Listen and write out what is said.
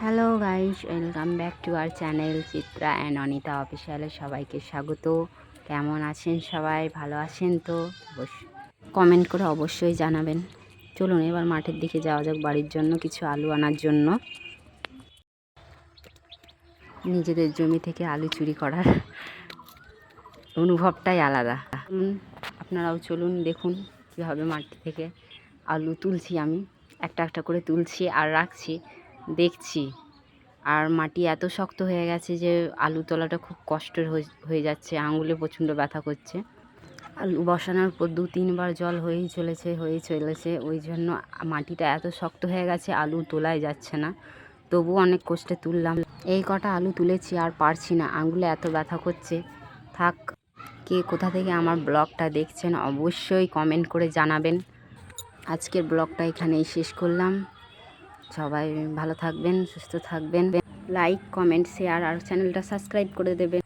Hello guys, welcome back to our channel Chitra and Anita অফিসিয়ালে সবাইকে স্বাগত। কেমন আছেন সবাই? ভালো আছেন তো? অবশ্যই কমেন্ট করে অবশ্যই জানাবেন। চলুন এবার মাঠের দিকে যাওয়া যাক বাড়ির জন্য কিছু আলু আনার জন্য। নিজেদের জমি থেকে আলু চুরি করার অনুভবটাই আলাদা। আপনারাও চলুন, দেখুন কীভাবে মাটি থেকে আলু তুলছি। আমি একটা একটা করে তুলছি আর রাখছি, দেখছি। আর মাটি এত শক্ত হয়ে গেছে যে আলু তোলাটা খুব কষ্টের হয়ে যাচ্ছে, আঙুলে প্রচণ্ড ব্যথা করছে। আলু বসানোর পর 2-3 বার জল হয়েই চলেছে। ওই জন্য মাটিটা এত শক্ত হয়ে গেছে, আলু তোলাই যাচ্ছে না। তবুও অনেক কষ্টে তুললাম। এই কটা আলু তুলেছি, আর পারছি না, আঙুলে এত ব্যথা করছে। থাক, কে কোথা থেকে আমার ব্লগটা দেখছেন অবশ্যই কমেন্ট করে জানাবেন। আজকের ব্লগটা এখানেই শেষ করলাম। সবাই ভালো থাকবেন, সুস্থ থাকবেন। লাইক, কমেন্ট, শেয়ার আর চ্যানেলটা সাবস্ক্রাইব করে দেবেন।